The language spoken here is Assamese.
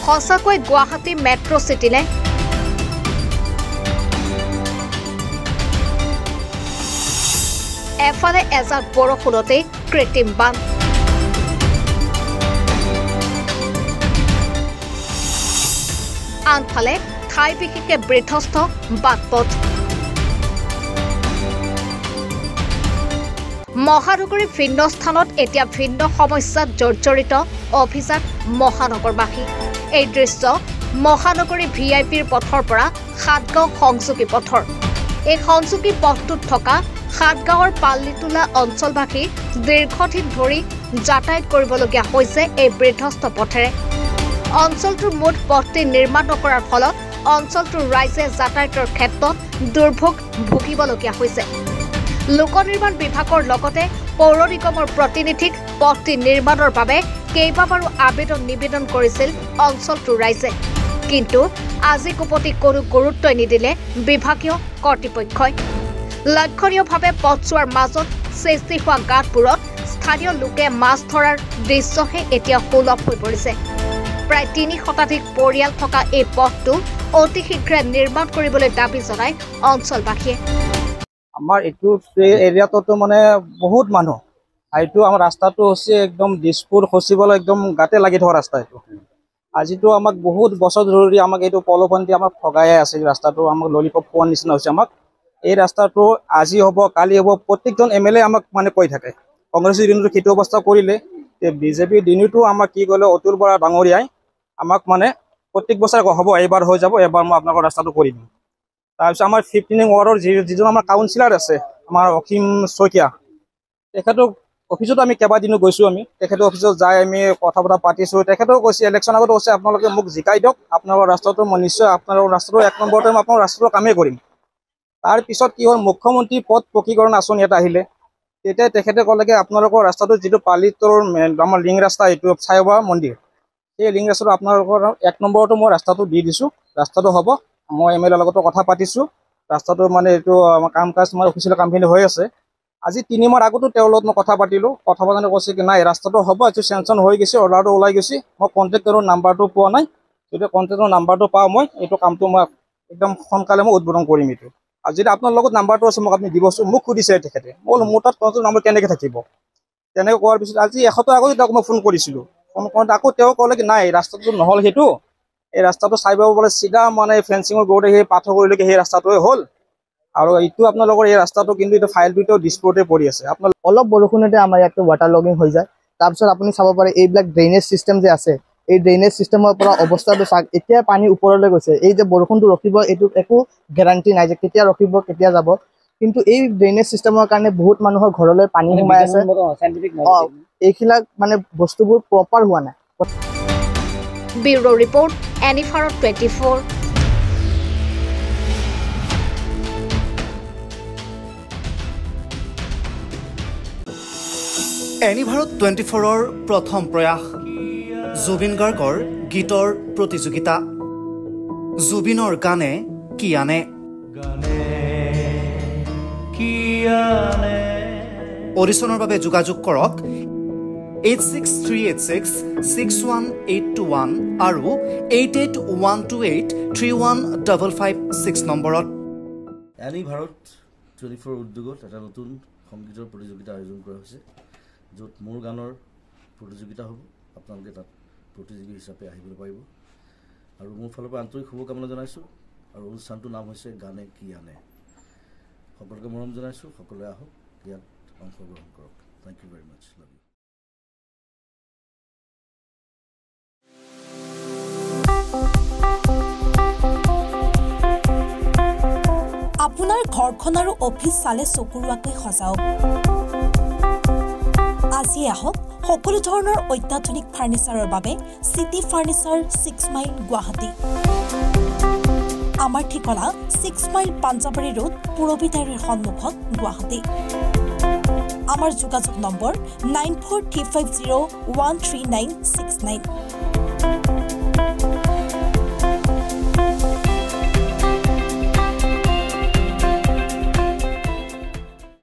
সঁচাকৈ গুৱাহাটী মেট্ৰ' চিটিনে এফালে এজাক বৰষুণতে কৃত্ৰিম বান আনফালে ঠাই বিশেষে বৃদ্ধস্থ বাটপথ মহানগৰীৰ ভিন্ন স্থানত এতিয়া ভিন্ন সমস্যাত জৰ্জৰিত অভিজাত মহানগৰবাসী এই দৃশ্য মহানগৰী ভিআইপিৰ পথৰ পৰা সাতগাঁও সংযোগী পথৰ এই সংযোগী পথটোত থকা সাতগাঁৱৰ পাল্লিটোলা অঞ্চলবাসী দীৰ্ঘদিন ধৰি যাতায়াত কৰিবলগীয়া হৈছে এই বৃদ্ধস্থ পথেৰে অঞ্চলটোৰ মুঠ পথটি নিৰ্মাণ নকৰাৰ ফলত অঞ্চলটোৰ ৰাইজে যাতায়াতৰ ক্ষেত্ৰত দুৰ্ভোগ ভুগিবলগীয়া হৈছে লোক নিৰ্মাণ বিভাগৰ লগতে পৌৰ নিগমৰ প্ৰতিনিধিক পথটি নিৰ্মাণৰ বাবে কেইবাবাৰো আবেদন নিবেদন কৰিছিল অঞ্চলটোৰ ৰাইজে কিন্তু আজি কোপতি কোনো গুৰুত্বই নিদিলে বিভাগীয় কৰ্তৃপক্ষই লক্ষণীয়ভাৱে পথছোৱাৰ মাজত সৃষ্টি হোৱা গাঁতবোৰত স্থানীয় লোকে মাছ ধৰাৰ দৃশ্যহে এতিয়া সুলভ হৈ পৰিছে প্ৰায় ৩ শতাধিক পৰিয়াল থকা এই পথটো অতি শীঘ্ৰে নিৰ্মাণ কৰিবলৈ দাবী জনায় অঞ্চলবাসীয়ে আমাৰ এইটো এৰিয়াটো মানে বহুত মানুহ এইটো আমাৰ ৰাস্তাটো হৈছে একদম দিছপুৰ খচিবলৈ একদম গাতে লাগি থকা ৰাস্তা এইটো আজিতো আমাক বহুত বছৰ ধৰি আমাক এইটো পলপন্তি আমাক ঠগাই আছে ৰাস্তাটো আমাক ললিপপ খোৱাৰ নিচিনা হৈছে আমাক এই ৰাস্তাটো আজি হ'ব কালি হ'ব প্ৰত্যেকজন এমএলএ আমাক মানে কৈ থাকে কংগ্ৰেছৰ দিনটো খেতি অৱস্থা কৰিলে বিজেপিৰ দিনটো আমাক কি ক'লে অতুল বৰা ডাঙৰীয়াই আমাক মানে প্ৰত্যেক বছৰ হ'ব এইবাৰ হৈ যাব এবাৰ মই আপোনালোকৰ ৰাস্তাটো কৰি দিম তাৰপিছত আমাৰ 15 ৱাৰ্ডৰ যিজন আমাৰ কাউন্সিলাৰ আছে আমাৰ অসীম শইকীয়া তেখেতক অফিচত আমি কেইবাদিনো গৈছোঁ আমি তেখেতৰ অফিচত যাই আমি কথা বতৰা পাতিছোঁ তেখেতেও কৈছে ইলেকশ্যন আগত কৈছে আপোনালোকে মোক জিকাই দিয়ক আপোনালোকৰ ৰাস্তাটো মই নিশ্চয় আপোনালোকৰ ৰাস্তাটো 1 নম্বৰতে মই আপোনাৰ ৰাস্তাটো কামেই কৰিম তাৰপিছত কি হ'ল মুখ্যমন্ত্ৰী পথ পকীকৰণ আঁচনি এটা আহিলে তেতিয়া তেখেতে ক'লেগে আপোনালোকৰ ৰাস্তাটো যিটো পালিতৰ আমাৰ লিং ৰাস্তা এইটো চাইবা মন্দিৰ সেই লিং ৰাস্তাটো আপোনালোকৰ 1 নম্বৰতো মই ৰাস্তাটো দি দিছোঁ ৰাস্তাটো হ'ব মই এমএলএৰ লগতো কথা পাতিছোঁ ৰাস্তাটো মানে এইটো আমাৰ কাম কাজ আমাৰ অফিচিয়েল কামখিনি হৈ আছে আজি 3 মাহ আগতো তেওঁৰ লগত মই কথা পাতিলোঁ কথা পাতোঁতে কৈছে কি নাই ৰাস্তাটো হ'ব এইটো চেংচন হৈ গৈছে অৰ্ডাৰটো ওলাই গৈছে মই কণ্ট্ৰেক্টৰৰ নাম্বাৰটো পোৱা নাই যদি কণ্ট্ৰেক্টৰৰ নাম্বাৰটো পাওঁ মই এইটো কামটো মই একদম সোনকালে মই উদ্বোধন কৰিম এইটো আৰু যদি আপোনাৰ লগত নাম্বাৰটো আছে মোক আপুনি দিবচোন মোক সুধিছে তেখেতে মই মোৰ তাত কণ্ট্ৰেক্টৰ নাম্বাৰ কেনেকৈ থাকিব তেনেকৈ কোৱাৰ পিছত আজি এসপ্তাহ আগতে তেওঁক মই ফোন কৰিছিলোঁ ফোন কৰোঁতে আকৌ তেওঁ ক'লে কি নাই ৰাস্তাটো নহ'ল সেইটো এই ৰাস্তাটো চাই পাব বোলে চিধা মানে ফেঞ্চিঙৰ গড়তে সেই পাথৰগুৰিলৈকে সেই ৰাস্তাটোৱে হ'ল আৰু এইটো আপোনালোকৰ এই ৰাস্তাটো কিন্তু এইটো ফাইলটো ডিছপুৰতে পৰি আছে আপোনাৰ অলপ বৰষুণতে আমাৰ ইয়াতে ৱাটাৰ লগিং হৈ যায় তাৰপিছত আপুনি চাব পাৰে এইবিলাক ড্ৰেইনেজ চিষ্টেম যে আছে এই ড্ৰেইনেজ চিষ্টেমৰ পৰা অৱস্থাটো চাওক এতিয়া পানী ওপৰলৈ গৈছে এই যে বৰষুণটো ৰখিব এইটো একো গেৰাণ্টি নাই যে কেতিয়া ৰখিব কেতিয়া যাব কিন্তু এই ড্ৰেইনেজ চিষ্টেমৰ কাৰণে বহুত মানুহৰ ঘৰলৈ পানী সোমাই আছে এইবিলাক মানে বস্তুবোৰ প্ৰপাৰ হোৱা নাই ব্যুৰো ৰিপৰ্ট এনিভাৰত 24 এনিভাৰত 24ৰ প্ৰথম প্ৰয়াস জুবিন গাৰ্গৰ গীতৰ প্ৰতিযোগিতা জুবিনৰ গানে কি আনে অডিশ্যনৰ বাবে যোগাযোগ কৰক 8638661821 আৰু 8812831556 নম্বৰত এনিভাৰত 24 উদ্যোগত এটা নতুন সংগীতৰ প্ৰতিযোগিতা আয়োজন কৰা হৈছে য'ত মোৰ গানৰ প্ৰতিযোগিতা হ'ব আপোনালোকে তাত প্ৰতিযোগী হিচাপে আহিবলৈ পাৰিব আৰু মোৰ ফালৰ পৰা আন্তৰিক শুভকামনা জনাইছোঁ আৰু অনুষ্ঠানটোৰ নাম হৈছে গানে কি আনে সকলোকে মৰম জনাইছোঁ সকলোৱে আহক ইয়াত অংশগ্ৰহণ কৰক thank you very much love you আপোনাৰ ঘৰখন আৰু অফিচ চালে চকুৰুৱাকৈ সজাওক আজি আহক সকলো ধৰণৰ অত্যাধুনিক ফাৰ্নিচাৰৰ বাবে সিটি ফাৰ্নিচাৰ 6 মাইল গুৱাহাটী আমাৰ ঠিকনা 6 মাইল পাঞ্জাবাৰী ৰোড পুৰবিতাৰীৰ সন্মুখত গুৱাহাটী আমাৰ যোগাযোগ নম্বৰ 9435013969